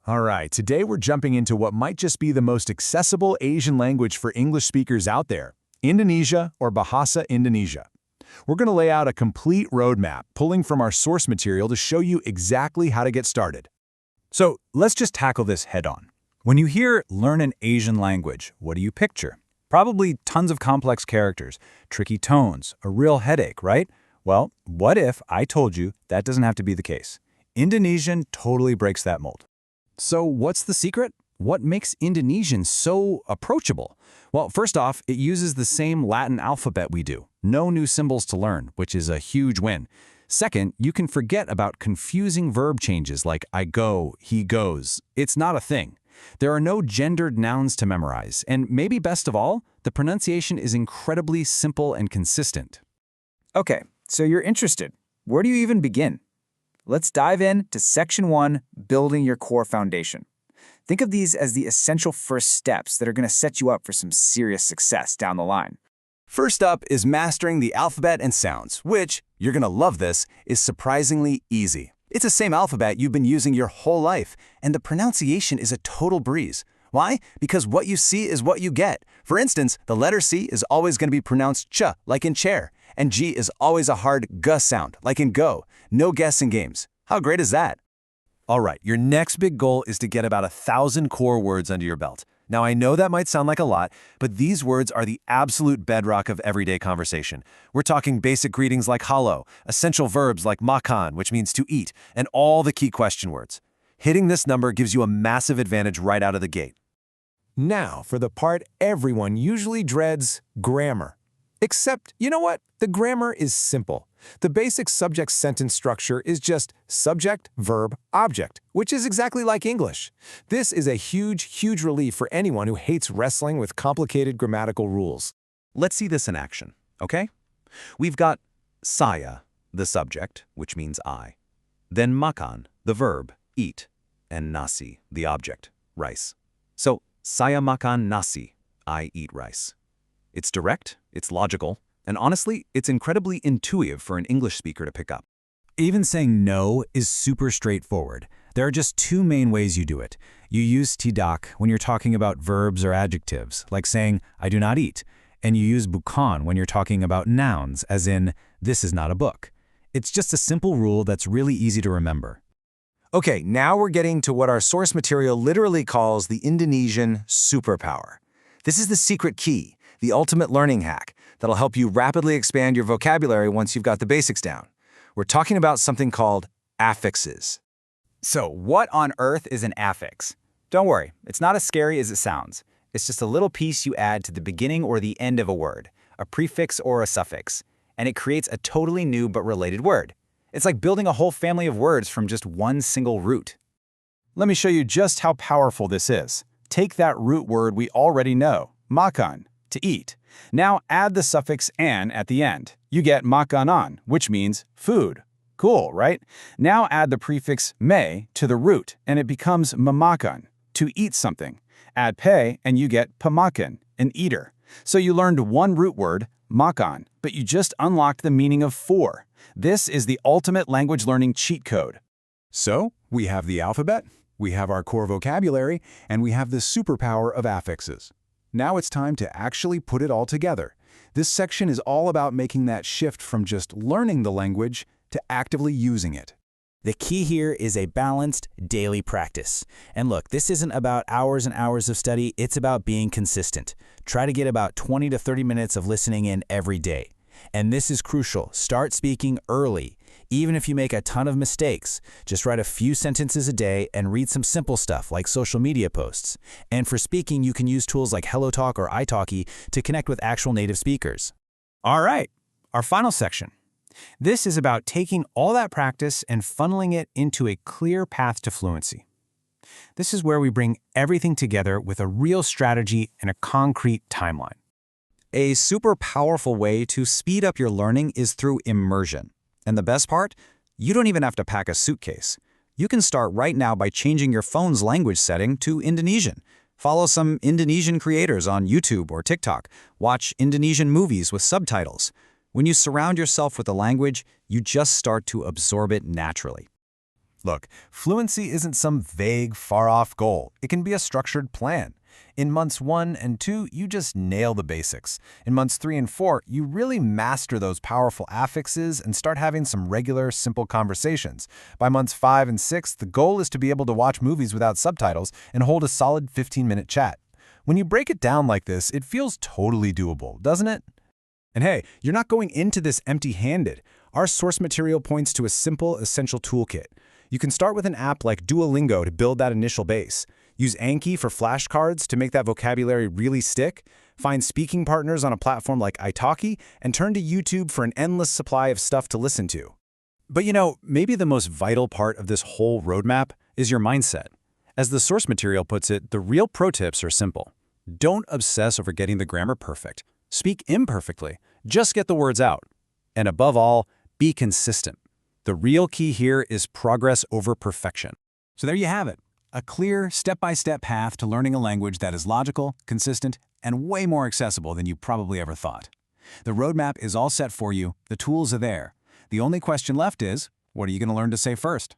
All right, today we're jumping into what might just be the most accessible Asian language for English speakers out there, Indonesia or Bahasa Indonesia. We're going to lay out a complete roadmap, pulling from our source material to show you exactly how to get started. So let's just tackle this head-on. When you hear learn an Asian language, what do you picture? Probably tons of complex characters, tricky tones, a real headache, right? Well, what if I told you that doesn't have to be the case? Indonesian totally breaks that mold. So what's the secret? What makes Indonesian so approachable? Well, first off, it uses the same Latin alphabet we do. No new symbols to learn, which is a huge win. Second, you can forget about confusing verb changes like I go, he goes. It's not a thing. There are no gendered nouns to memorize, and maybe best of all, the pronunciation is incredibly simple and consistent. Okay, so you're interested. Where do you even begin? Let's dive in to Section 1, Building Your Core Foundation. Think of these as the essential first steps that are going to set you up for some serious success down the line. First up is mastering the alphabet and sounds, which, you're going to love this, is surprisingly easy. It's the same alphabet you've been using your whole life, and the pronunciation is a total breeze. Why? Because what you see is what you get. For instance, the letter C is always going to be pronounced ch, like in chair, and G is always a hard g sound, like in go. No guessing games. How great is that? All right, your next big goal is to get about 1,000 core words under your belt. Now, I know that might sound like a lot, but these words are the absolute bedrock of everyday conversation. We're talking basic greetings like hello, essential verbs like makan, which means to eat, and all the key question words. Hitting this number gives you a massive advantage right out of the gate. Now, for the part everyone usually dreads, grammar. Except, you know what? The grammar is simple. The basic subject-sentence structure is just subject, verb, object, which is exactly like English. This is a huge relief for anyone who hates wrestling with complicated grammatical rules. Let's see this in action, okay? We've got saya, the subject, which means I. Then makan, the verb, eat, and nasi, the object, rice. So, saya makan nasi, I eat rice. It's direct, it's logical, and honestly, it's incredibly intuitive for an English speaker to pick up. Even saying no is super straightforward. There are just two main ways you do it. You use tidak when you're talking about verbs or adjectives, like saying, I do not eat, and you use bukan when you're talking about nouns, as in, this is not a book. It's just a simple rule that's really easy to remember. Okay, now we're getting to what our source material literally calls the Indonesian superpower. This is the secret key, the ultimate learning hack that'll help you rapidly expand your vocabulary once you've got the basics down. We're talking about something called affixes. So what on earth is an affix? Don't worry, it's not as scary as it sounds. It's just a little piece you add to the beginning or the end of a word, a prefix or a suffix, and it creates a totally new but related word. It's like building a whole family of words from just one single root. Let me show you just how powerful this is. Take that root word we already know, makan, to eat. Now add the suffix an at the end. You get makanan, which means food. Cool, right? Now add the prefix me to the root, and it becomes memakan, to eat something. Add pe, and you get pemakan, an eater. So you learned one root word, makan, but you just unlocked the meaning of four. This is the ultimate language learning cheat code. So, we have the alphabet, we have our core vocabulary, and we have the superpower of affixes. Now it's time to actually put it all together. This section is all about making that shift from just learning the language to actively using it. The key here is a balanced daily practice. And look, this isn't about hours and hours of study, it's about being consistent. Try to get about 20 to 30 minutes of listening in every day. And this is crucial. Start speaking early. Even if you make a ton of mistakes, just write a few sentences a day and read some simple stuff like social media posts. And for speaking, you can use tools like HelloTalk or italki to connect with actual native speakers. All right, our final section. This is about taking all that practice and funneling it into a clear path to fluency. This is where we bring everything together with a real strategy and a concrete timeline. A super powerful way to speed up your learning is through immersion. And the best part? You don't even have to pack a suitcase. You can start right now by changing your phone's language setting to Indonesian. Follow some Indonesian creators on YouTube or TikTok. Watch Indonesian movies with subtitles. When you surround yourself with the language, you just start to absorb it naturally. Look, fluency isn't some vague, far-off goal. It can be a structured plan. In months 1 and 2, you just nail the basics. In months 3 and 4, you really master those powerful affixes and start having some regular, simple conversations. By months 5 and 6, the goal is to be able to watch movies without subtitles and hold a solid 15-minute chat. When you break it down like this, it feels totally doable, doesn't it? And hey, you're not going into this empty-handed. Our source material points to a simple, essential toolkit. You can start with an app like Duolingo to build that initial base. Use Anki for flashcards to make that vocabulary really stick. Find speaking partners on a platform like italki, and turn to YouTube for an endless supply of stuff to listen to. But maybe the most vital part of this whole roadmap is your mindset. As the source material puts it, the real pro tips are simple. Don't obsess over getting the grammar perfect. Speak imperfectly. Just get the words out. And above all, be consistent. The real key here is progress over perfection. So there you have it. A clear, step-by-step path to learning a language that is logical, consistent, and way more accessible than you probably ever thought. The roadmap is all set for you, the tools are there. The only question left is, what are you going to learn to say first?